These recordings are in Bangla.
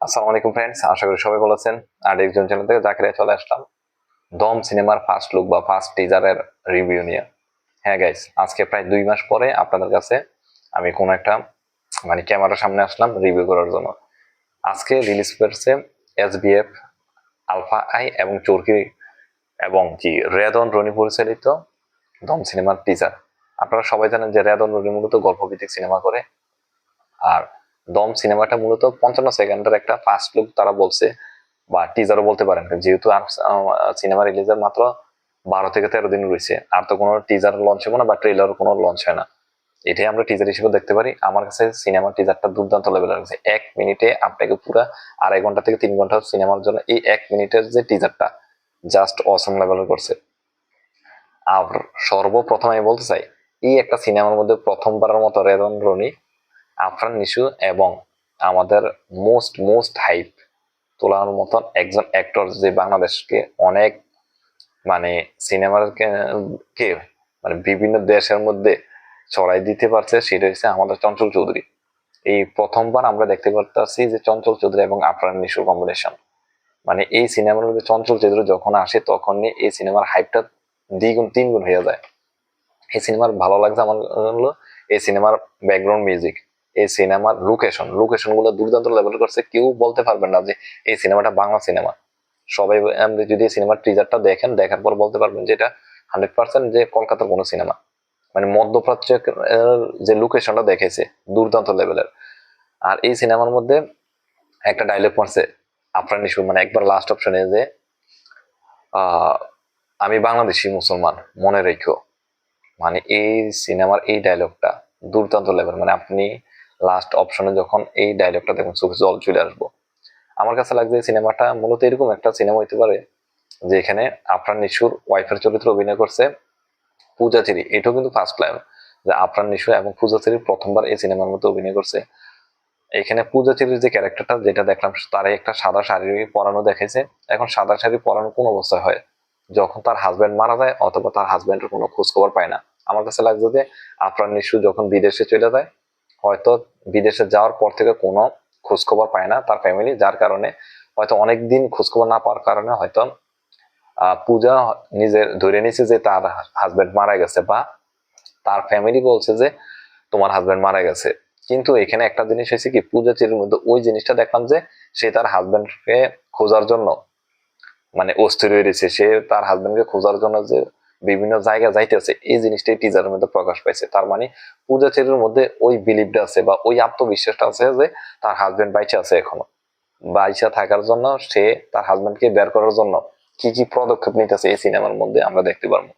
আসসালামু আলাইকুম ফ্রেন্ডস, আশা করি সবাই ভালো আছেন। আর একজন চ্যানেল থেকে জাকিরিয়া চলে আসলাম দম সিনেমার ফার্স্ট লুক বা ফার্স্ট টিজারের রিভিউ নিয়ে। হ্যাঁ গাইস, আজকে প্রায় 2 মাস পরে আপনাদের কাছে আমি কোন একটা ক্যামেরার সামনে আসলাম রিভিউ করার জন্য। আজকে রিলিজ করেছে এসবিএফ, আলফা আই এবং চরকি এবং রেদন রনি পরিচালিত দম সিনেমার টিজার। আপনারা সবাই জানেন যে রেদন রনি মূলত গল্পভিত্তিক সিনেমা করে, আর দম সিনেমাটা মূলত 55 সেকেন্ডের একটা ফার্স্ট লুক তারা বলছে, বা টিজারও বলতে পারেন, যেহেতু সিনেমা রিলিজের মাত্র 12 থেকে 13 দিন রয়েছে, আর তো কোনো টিজার লঞ্চ হবে না বা ট্রেলার কোনো লঞ্চ হয় না। এটাই আমরা টিজার হিসেবে দেখতে পারি। আমার কাছে সিনেমার টিজারটা দুর্দান্ত লেভেলের লাগছে। 1 মিনিটে আপনাকে পুরো 2.5 ঘন্টা থেকে 3 ঘন্টা সিনেমার জন্য এই 1 মিনিটের যে টিজারটা জাস্ট অসম লেভেলের করছে। আর সর্বপ্রথম আমি বলতে চাই, এই একটা সিনেমার মধ্যে প্রথমবারের মতো রেদন রনি, আফরান নিশু এবং আমাদের মোস্ট মোস্ট হাইপ তোলার মতন একজন অ্যাক্টর, যে বাংলাদেশকে অনেক মানে সিনেমার কে বিভিন্ন দেশের মধ্যে ছড়াই দিতে পারছে, সেটা হচ্ছে আমাদের চঞ্চল চৌধুরী। এই প্রথমবার আমরা দেখতে পারতেছি যে চঞ্চল চৌধুরী এবং আফরান নিশোর কম্বিনেশন। এই সিনেমার মধ্যে চঞ্চল চৌধুরী যখন আসে তখনই এই সিনেমার হাইপটা দ্বিগুণ তিনগুণ হয়ে যায়। এই সিনেমার ভালো লাগছে আমার হলো এই সিনেমার ব্যাকগ্রাউন্ড মিউজিক, এই সিনেমার লোকেশন গুলো দুর্দান্ত লেভেল করছে। কেউ বলতে পারবেন না যে এই সিনেমাটা বাংলা সিনেমা। সবাই যদি সিনেমার টিজারটা দেখেন, দেখার পর বলতে পারবেন যে এটা 100% যে কলকাতার কোনো সিনেমা। মধ্যপ্রাচ্যের যে লোকেশনটা দেখেছে দুর্দান্ত লেভেলের। আর এই সিনেমার মধ্যে একটা ডায়লগ পড়ছে আফরান নিশো, একবার লাস্ট অপশনে যে আহ আমি বাংলাদেশি মুসলমান মনে রেখো। এই সিনেমার এই ডায়লগটা দুর্দান্ত লেভেল। আপনি লাস্ট অপশনে যখন এই ডায়লগটা দেখুন, চোখে জল চলে আসবো। আমার কাছে লাগছে এই সিনেমাটা মূলত এরকম একটা সিনেমা হইতে পারে যেখানে আফরান নিশোর ওয়াইফের চরিত্রে অভিনয় করছে পূজা চেরি। এটাও কিন্তু ফার্স্ট টাইম যে আফরান নিশো এবং পূজা চেরি প্রথমবার এই সিনেমার মধ্যে অভিনয় করছে। এখানে পূজা চেরির যে ক্যারেক্টারটা যেটা দেখলাম, তারে একটা সাদা শাড়ি পরানো দেখেছে। এখন সাদা শাড়ি পরানো কোন অবস্থায় হয়? যখন তার হাজবেন্ড মারা যায় অথবা তার হাজবেন্ডের কোনো খোঁজ খবর পায় না। আমার কাছে লাগছে যে আফরান নিশো যখন বিদেশে চলে যায়, হয়তো বিদেশে যাওয়ার পর থেকে কোনো খোঁজ খবর পায় না তার ফ্যামিলি, যার কারণে হয়তো অনেকদিন খোঁজ খবর না পাওয়ার কারণে হয়তো পূজা নিজের ধরে নিছে যে তার হাজবেন্ড মারা গেছে, বা তার ফ্যামিলি বলছে যে তোমার হাজবেন্ড মারা গেছে। কিন্তু এখানে একটা জিনিস হয়েছে কি, পূজা চেরির মধ্যে ওই জিনিসটা দেখলাম যে সে তার হাজবেন্ডকে খোঁজার জন্য অস্থির হয়ে রয়েছে। সে তার হাজবেন্ডকে খোঁজার জন্য যে বিভিন্ন জায়গা যাইতেছে, এই জিনিসটাই টিজারের মধ্যে প্রকাশ পাইছে। তার পূজা চেরির মধ্যে ওই বিলিভটা আছে বা ওই আত্মবিশ্বাসটা আছে যে তার হাজবেন্ড বাইচে আছে এখনো। বাইচা থাকার জন্য সে তার হাজবেন্ডকে বের করার জন্য কি কি পদক্ষেপ নিতেছে এই সিনেমার মধ্যে আমরা দেখতে পারবো।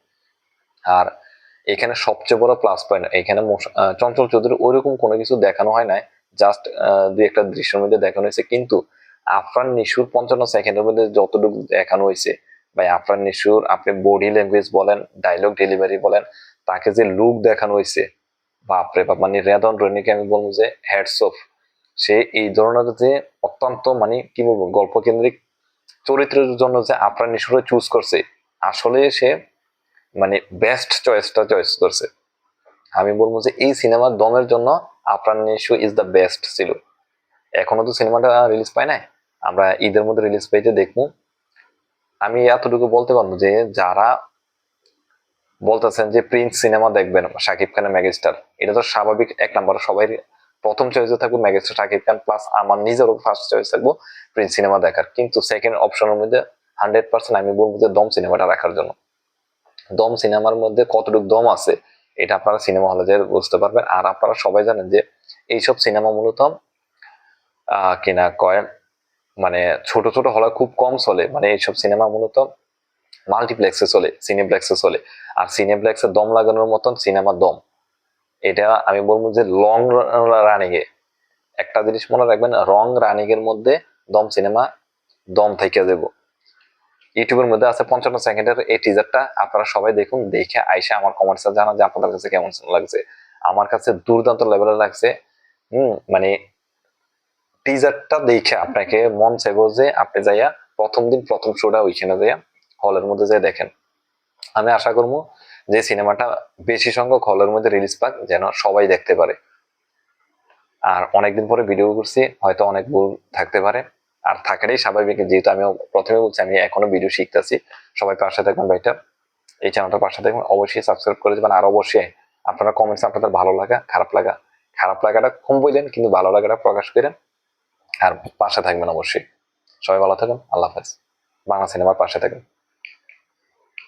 আর এখানে সবচেয়ে বড় প্লাস পয়েন্ট, এখানে চঞ্চল চৌধুরী ওইরকম কোনো কিছু দেখানো হয় নাই, জাস্ট দুই একটা দৃশ্যের মধ্যে দেখানো হয়েছে। কিন্তু আফরান নিশোর 55 সেকেন্ডের মধ্যে যতটুকু দেখানো হয়েছে, ভাই আফরান নিশোর আপনি বডি ল্যাঙ্গুয়েজ বলেন, ডায়লগ ডেলিভারি বলেন, তাকে যে লুক দেখানো হয়েছে, বাপরে বাপ। রেদন রনিকে আমি বলবো যে হ্যাটস অফ। সে এই ধরনের যে অত্যন্ত কি বলবো গল্প কেন্দ্রিক চরিত্রের জন্য যে আফরান নিশোরে চুজ করছে, আসলে সে বেস্ট চয়েসটা চয়েস করছে। আমি বলবো যে এই সিনেমার দমের জন্য Afran Nisho is the best ছিল। এখনো তো সিনেমাটা রিলিজ পায় নাই, আমরা ঈদের মধ্যে রিলিজ পাইতে দেখবো। আমি এতটুকু বলতে পারবো যে যারা বলতেছেন যে প্রিন্স সিনেমা দেখবেন শাকিব খানের মেগাস্টার, এটা তো স্বাভাবিক। এক নাম্বার সবাই প্রথম চয়েসে থাকবো মেগাস্টার শাকিব খান, প্লাস আমার নিজেরও ফার্স্ট চয়েস থাকবো প্রিন্স সিনেমা দেখার। কিন্তু সেকেন্ড অপশনের মধ্যে 100% আমি বলবো যে দম সিনেমাটা রাখার জন্য। দম সিনেমার মধ্যে কতটুকু দম আছে এটা আপনারা সিনেমা হলে যে বুঝতে পারবেন। আর আপনারা সবাই জানেন যে এইসব সিনেমা মূলত কিনা কয় ছোট ছোট হলে খুব কম চলে। এইসব সিনেমা মূলত মাল্টিপ্লেক্সে চলে, সিনেপ্লেক্সে চলে। আর সিনেপ্লেক্সে দম লাগানোর মতন সিনেমা দম, এটা আমি বলবো যে লং রানিং এ একটা জিনিস মনে রাখবেন, রং রানিং এর মধ্যে দম সিনেমা দম থেকে দেবো। ইউটিউবের মধ্যে আছে 55 সেকেন্ডের এই টিজারটা, আপনারা সবাই দেখুন, দেখে আইসা আমার কমেন্টসে জানা যে আপনাদের কাছে কেমন লাগছে। আমার কাছে দুর্দান্ত লেভেলের লাগছে। টিজারটা দেখে আপনাকে মন চাইবো যে আপনি যাইয়া প্রথম দিন প্রথম শোটা ওইখানে যাইয়া হলের মধ্যে যাই দেখেন। আমি আশা করবো যে সিনেমাটা বেশি সংখ্যক হলের মধ্যে রিলিজ পাক, যেন সবাই দেখতে পারে। আর অনেকদিন পরে ভিডিও করছি, হয়তো অনেক ভুল থাকতে পারে, আর থাকাটাই স্বাভাবিক, যেহেতু আমি প্রথমে বলছি আমি এখনো ভিডিও শিখতেছি। সবাই পাশে থাকবেন ভাইটা, এই চ্যানেলটার পাশে থাকবেন, অবশ্যই সাবস্ক্রাইব করে দেবেন। আর অবশ্যই আপনারা কমেন্টস আপনাদের ভালো লাগা খারাপ লাগাটা কম বললেন, কিন্তু ভালো লাগাটা প্রকাশ করেন। আর পাশে থাকবেন অবশ্যই। সবাই ভালো থাকবেন, আল্লাহ হাফেজ। বাংলা সিনেমার পাশে থাকবেন।